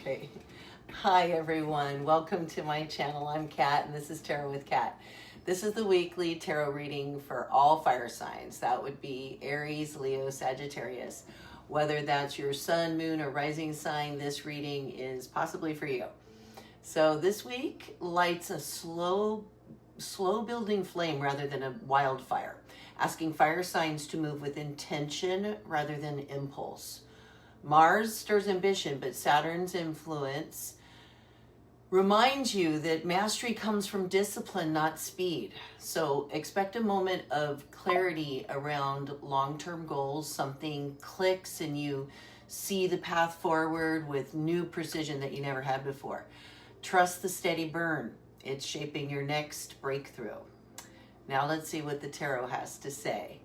Okay. Hi, everyone. Welcome to my channel. I'm Kat, and this is Tarot with Kat. This is the weekly tarot reading for all fire signs. That would be Aries, Leo, Sagittarius. Whether that's your sun, moon, or rising sign, this reading is possibly for you. So this week lights a slow building flame rather than a wildfire, asking fire signs to move with intention rather than impulse. Mars stirs ambition, but Saturn's influence reminds you that mastery comes from discipline, not speed. So expect a moment of clarity around long-term goals. Something clicks and you see the path forward with new precision that you never had before. Trust the steady burn. It's shaping your next breakthrough. Now let's see what the tarot has to say.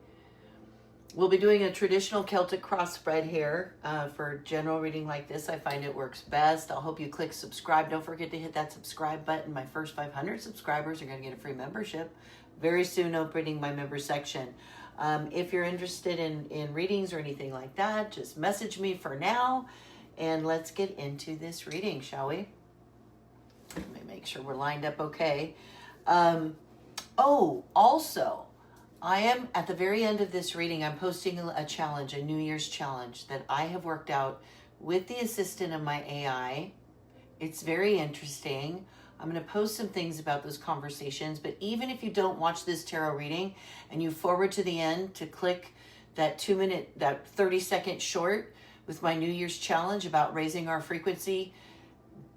We'll be doing a traditional Celtic cross spread here for general reading like this. I find it works best. I'll hope you click subscribe. Don't forget to hit that subscribe button. My first 500 subscribers are going to get a free membership. Very soon opening my member section. If you're interested in readings or anything like that, just message me for now. And let's get into this reading, shall we? Let me make sure we're lined up okay. Also, I am, at the very end of this reading, I'm posting a challenge, a New Year's challenge that I have worked out with the assistant of my AI. It's very interesting. I'm going to post some things about those conversations, but even if you don't watch this tarot reading and you forward to the end to click that 30-second short with my New Year's challenge about raising our frequency,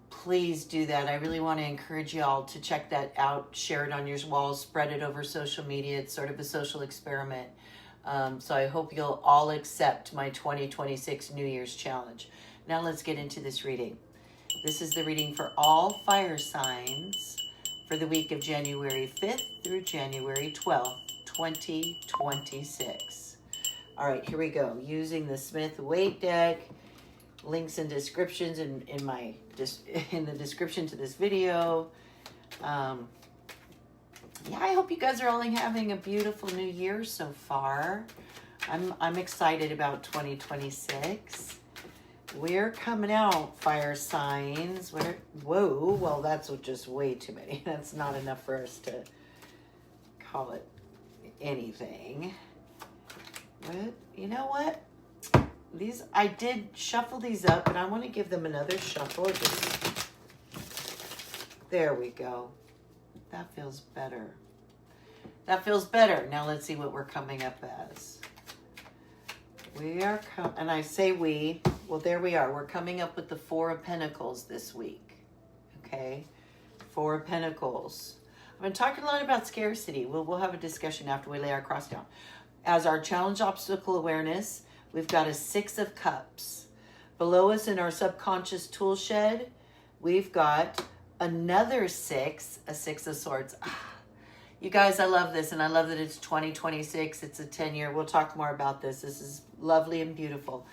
please do that. I really want to encourage y'all to check that out, share it on your walls, spread it over social media. It's sort of a social experiment. So I hope you'll all accept my 2026 New Year's challenge. Now let's get into this reading. This is the reading for all fire signs for the week of January 5th through January 12th, 2026. All right, here we go. Using the Smith-Waite deck. Links and descriptions in the description to this video. Yeah, I hope you guys are all having a beautiful new year so far. I'm excited about 2026. We're coming out, fire signs. Whoa, well, that's just way too many. That's not enough for us to call it anything. But you know what? I did shuffle these up, and I want to give them another shuffle. There we go. That feels better. That feels better. Now let's see what we're coming up as. And I say well, there we are. We're coming up with the Four of Pentacles this week. Okay? Four of Pentacles. I've been talking a lot about scarcity. We'll have a discussion after we lay our cross down. As our challenge obstacle awareness, we've got a Six of Cups. Below us in our subconscious tool shed, we've got another six, a Six of Swords. You guys, I love this, and I love that it's 2026. It's a 10-year. We'll talk more about this. This is lovely and beautiful.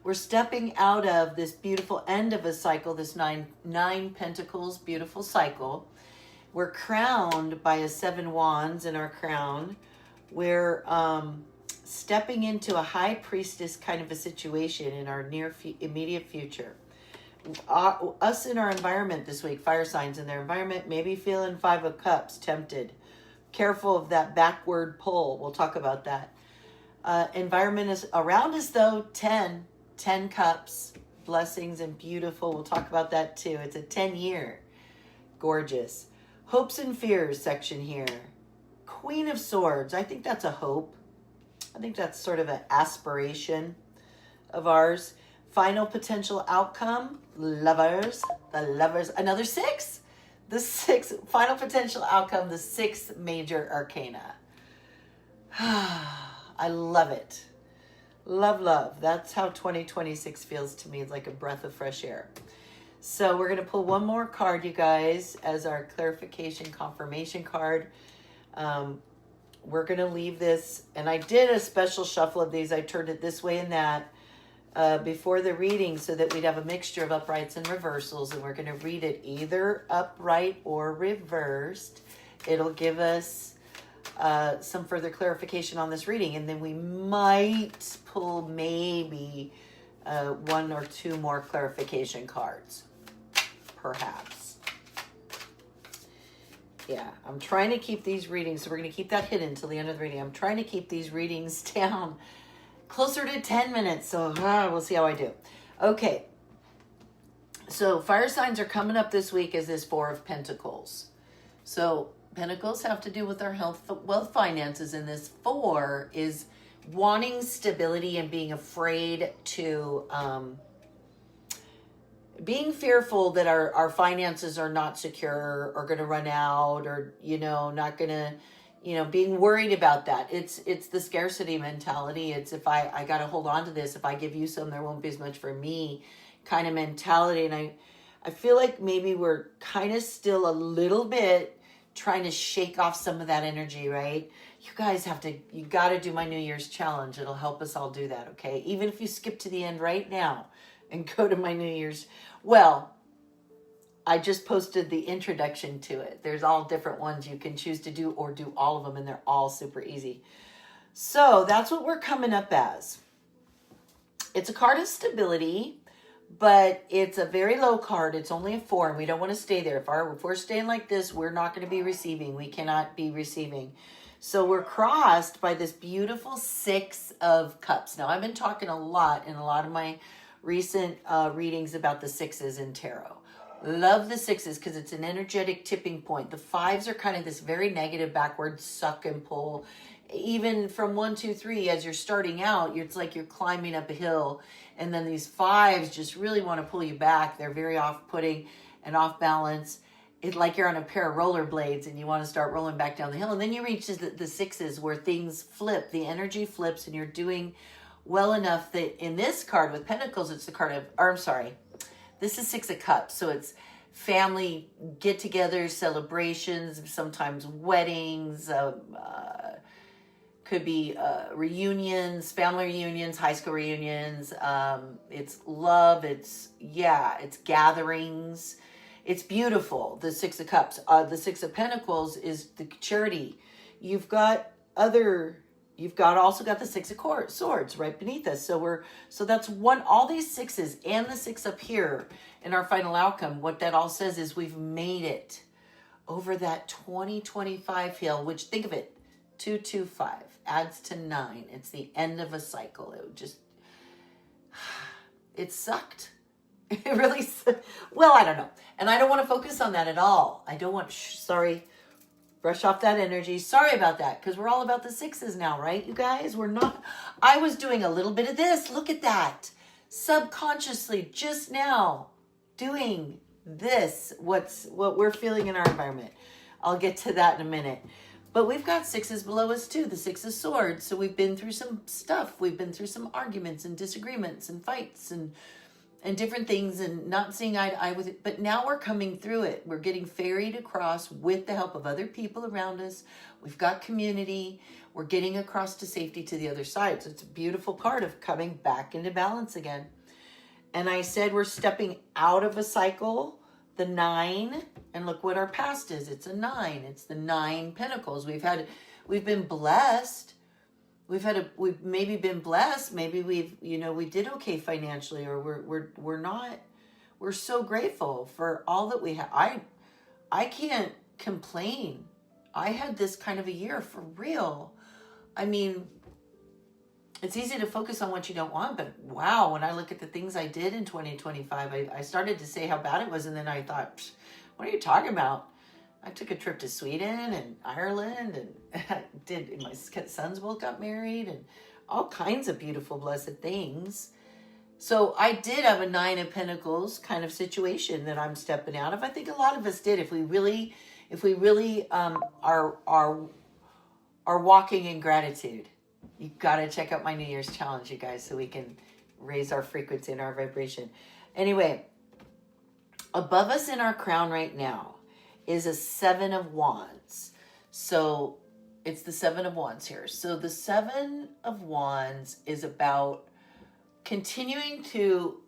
We're stepping out of this beautiful end of a cycle, this nine Pentacles beautiful cycle. We're crowned by a Seven Wands in our crown. We're stepping into a high priestess kind of a situation in our immediate future. Us in our environment this week, fire signs in their environment, maybe feeling Five of Cups, tempted. Careful of that backward pull. We'll talk about that. Environment is around us though, 10 cups, blessings and beautiful. We'll talk about that too. It's a 10-year. Gorgeous. Hopes and fears section here. Queen of Swords. I think that's a hope. I think that's sort of an aspiration of ours. Final potential outcome, Lovers. The Lovers. Another six? The six. Final potential outcome, the sixth major arcana. I love it. Love. That's how 2026 feels to me. It's like a breath of fresh air. So we're going to pull one more card, you guys, as our clarification confirmation card. We're going to leave this, and I did a special shuffle of these. I turned it this way and that before the reading so that we'd have a mixture of uprights and reversals, and we're going to read it either upright or reversed. It'll give us some further clarification on this reading, and then we might pull maybe one or two more clarification cards. perhaps. Yeah, I'm trying to keep these readings, so we're going to keep that hidden until the end of the reading. I'm trying to keep these readings down closer to 10 minutes, so we'll see how I do. Okay, so fire signs are coming up this week as this Four of Pentacles. So Pentacles have to do with our health, wealth, finances, and this Four is wanting stability and being afraid to, being fearful that our finances are not secure or going to run out, or, not going to, being worried about that. It's the scarcity mentality. It's if I got to hold on to this, if I give you some, there won't be as much for me kind of mentality. And I feel like maybe we're kind of still a little bit trying to shake off some of that energy, right? You got to do my New Year's challenge. It'll help us all do that, okay? Even if you skip to the end right now and go to my New Year's. Well, I just posted the introduction to it. There's all different ones you can choose to do, or do all of them, and they're all super easy. So that's what we're coming up as. It's a card of stability, but it's a very low card. It's only a 4, and we don't want to stay there. If we're staying like this, we're not going to be receiving. We cannot be receiving. So we're crossed by this beautiful 6 of Cups. Now, I've been talking a lot in a lot of my recent readings about the 6s in tarot. Love the 6s because it's an energetic tipping point. The 5s are kind of this very negative backward suck and pull. Even from 1, 2, 3, as you're starting out, it's like you're climbing up a hill. And then these 5s just really want to pull you back. They're very off-putting and off-balance. It's like you're on a pair of rollerblades and you want to start rolling back down the hill. And then you reach the 6s where things flip. The energy flips and you're doing well enough that in this card with Pentacles, it's the card of, this is 6 of Cups. So it's family get-togethers, celebrations, sometimes weddings, could be reunions, family reunions, high school reunions. It's love. It's gatherings. It's beautiful. The 6 of Cups. The 6 of Pentacles is the charity. You've also got the 6 of Swords right beneath us. So that's one, all these 6s and the 6 up here in our final outcome. What that all says is we've made it over that 2025 hill, which, think of it, 225 adds to 9. It's the end of a cycle. It sucked. It really, well, I don't know. And I don't want to focus on that at all. I don't want, brush off that energy. Sorry about that, because we're all about the 6s now, right, you guys? We're not. I was doing a little bit of this. Look at that. Subconsciously, just now, doing this, what we're feeling in our environment. I'll get to that in a minute. But we've got 6s below us too, the 6 of Swords. So we've been through some stuff. We've been through some arguments and disagreements and fights and different things and not seeing eye to eye with it. But now we're coming through it. We're getting ferried across with the help of other people around us. We've got community. We're getting across to safety to the other side. So it's a beautiful card of coming back into balance again. And I said we're stepping out of a cycle, the 9, and look what our past is. It's a 9. It's the 9 Pentacles. We've been blessed. We've maybe been blessed. Maybe we did okay financially, or we're not. We're so grateful for all that we have. I can't complain. I had this kind of a year for real. I mean, it's easy to focus on what you don't want, but wow, when I look at the things I did in 2025, I started to say how bad it was, and then I thought, what are you talking about? I took a trip to Sweden and Ireland, and my sons both got married, and all kinds of beautiful, blessed things. So I did have a 9 of Pentacles kind of situation that I'm stepping out of. I think a lot of us did. If we really are walking in gratitude. You've got to check out my New Year's challenge, you guys, so we can raise our frequency and our vibration. Anyway, above us in our crown right now is a 7 of Wands. So it's the 7 of Wands here. So the 7 of Wands is about continuing to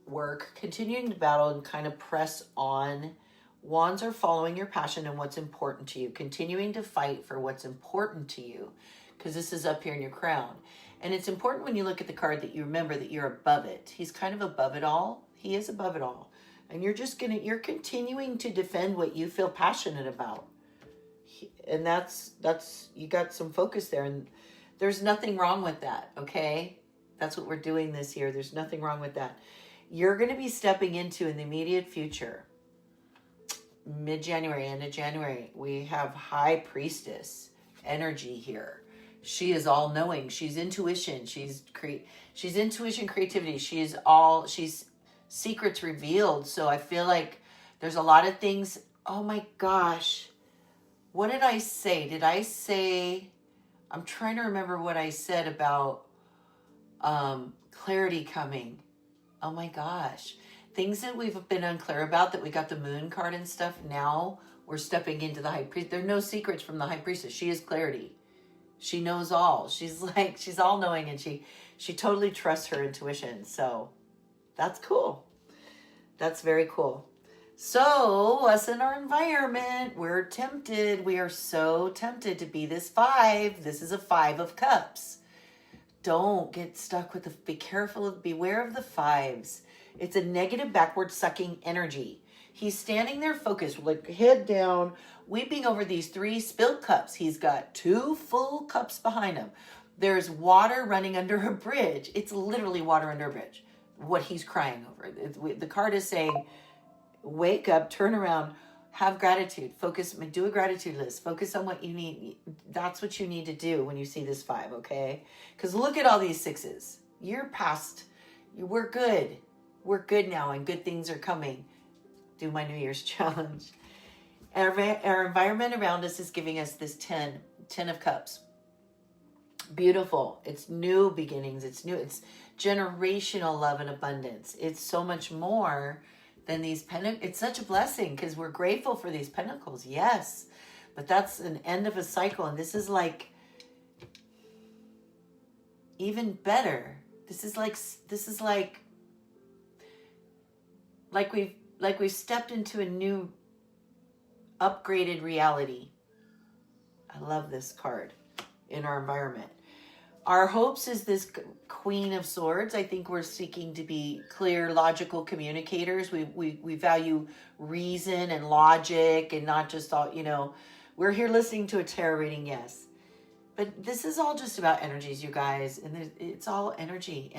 work, continuing to battle, and kind of press on. Wands are following your passion and what's important to you, continuing to fight for what's important to you, because this is up here in your crown. And it's important when you look at the card that you remember that you're above it. He's kind of above it all. He is above it all. And you're continuing to defend what you feel passionate about. And that's, you got some focus there. And there's nothing wrong with that, okay? That's what we're doing this year. There's nothing wrong with that. You're going to be stepping into, in the immediate future, mid-January, end of January, we have High Priestess energy here. She is all knowing. She's intuition. She's intuition, creativity. She's secrets revealed. So I feel like there's a lot of things. Oh my gosh. What did I say? Did I say, I'm trying to remember what I said about clarity coming. Oh my gosh. Things that we've been unclear about, that we got the moon card and stuff. Now we're stepping into the high priest. There are no secrets from the high priestess. She is clarity. She knows all. She's all knowing, and she totally trusts her intuition. So that's cool. That's very cool. So us in our environment, we're tempted. We are so tempted to be this 5. This is a 5 of cups. Don't get stuck with be careful, beware of the 5s. It's a negative backward sucking energy. He's standing there focused, like head down, weeping over these 3 spilled cups. He's got 2 full cups behind him. There's water running under a bridge. It's literally water under a bridge, what he's crying over. The card is saying, wake up, turn around, have gratitude, focus, do a gratitude list, focus on what you need. That's what you need to do when you see this 5, okay? Because look at all these 6s. You're past, we're good. We're good now, and good things are coming. Do my New Year's challenge. Our environment around us is giving us this 10 of cups. Beautiful. It's new beginnings. It's new. It's generational love and abundance. It's so much more than these pentacles. It's such a blessing because we're grateful for these pentacles. Yes. But that's an end of a cycle. And this is like even better. This is like we've stepped into a new upgraded reality. I love this card in our environment. Our hopes is this Queen of Swords. I think we're seeking to be clear, logical communicators. We value reason and logic, and not just all, we're here listening to a tarot reading, yes. But this is all just about energies, you guys. And it's all energy.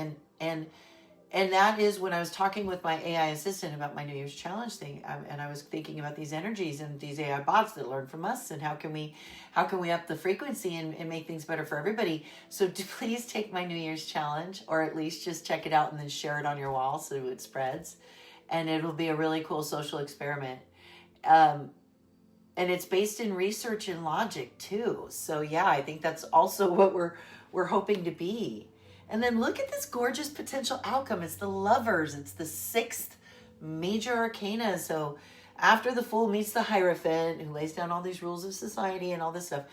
And that is when I was talking with my AI assistant about my New Year's challenge thing, and I was thinking about these energies and these AI bots that learn from us, and how can we up the frequency and make things better for everybody. So please take my New Year's challenge, or at least just check it out and then share it on your wall so it spreads. And it'll be a really cool social experiment. And it's based in research and logic too. So yeah, I think that's also what we're hoping to be. And then look at this gorgeous potential outcome. It's the Lovers. It's the 6th major arcana. So after the Fool meets the Hierophant, who lays down all these rules of society and all this stuff,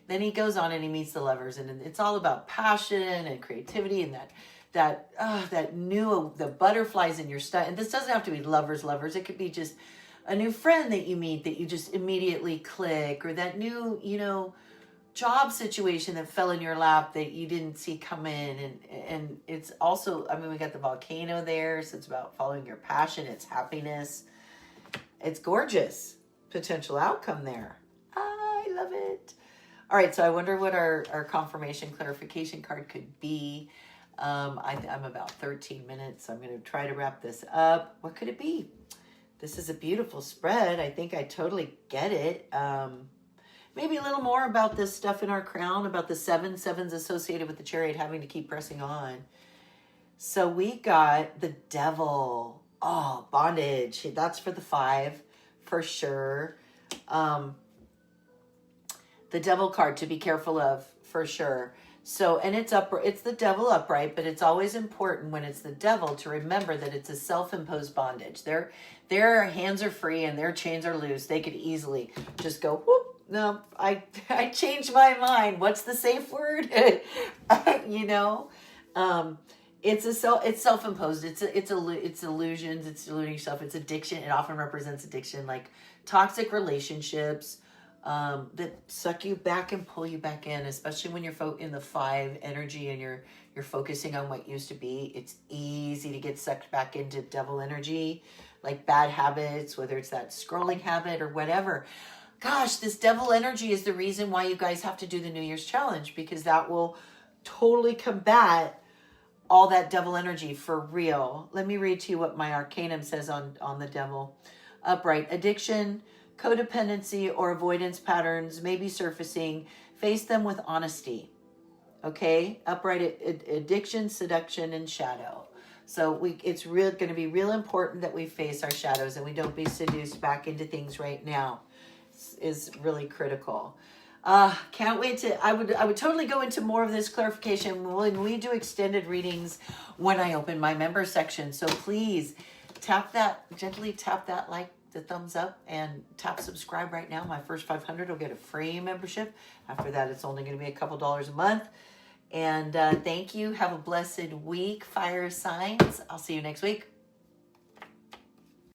then he goes on and he meets the Lovers. And it's all about passion and creativity and the butterflies in your stomach. And this doesn't have to be lovers. It could be just a new friend that you meet that you just immediately click, or that new, job situation that fell in your lap that you didn't see come in. And it's also, we got the volcano there, so it's about following your passion. It's happiness. It's gorgeous potential outcome there. I love it. All right, so I wonder what our confirmation clarification card could be. I'm about 13 minutes, so I'm going to try to wrap this up. What could it be? This is a beautiful spread. I think I totally get it. Maybe a little more about this stuff in our crown, about the 7 sevens associated with the Chariot, having to keep pressing on. So we got the Devil. Oh, bondage. That's for the 5, for sure. The Devil card to be careful of, for sure. So, and it's the Devil upright, but it's always important when it's the Devil to remember that it's a self-imposed bondage. Their hands are free and their chains are loose. They could easily just go, whoop. No, I changed my mind. What's the safe word? It's self-imposed. It's illusions. It's deluding yourself. It's addiction. It often represents addiction, like toxic relationships that suck you back and pull you back in, especially when you're in the 5 energy and you're focusing on what used to be. It's easy to get sucked back into Devil energy. like bad habits, whether it's that scrolling habit or whatever. Gosh, this devil energy is the reason why you guys have to do the New Year's challenge, because that will totally combat all that devil energy for real. Let me read to you what my arcanum says on the devil. Upright. Addiction, codependency, or avoidance patterns may be surfacing. Face them with honesty. Okay? Upright addiction, seduction, and shadow. So it's going to be real important that we face our shadows and we don't be seduced back into things right now. Is really critical. Can't wait to, I would totally go into more of this clarification when we do extended readings when I open my member section. So please gently tap that like, the thumbs up, and tap subscribe right now. My first 500 will get a free membership. After that, it's only going to be a couple dollars a month. And thank you. Have a blessed week, fire signs. I'll see you next week.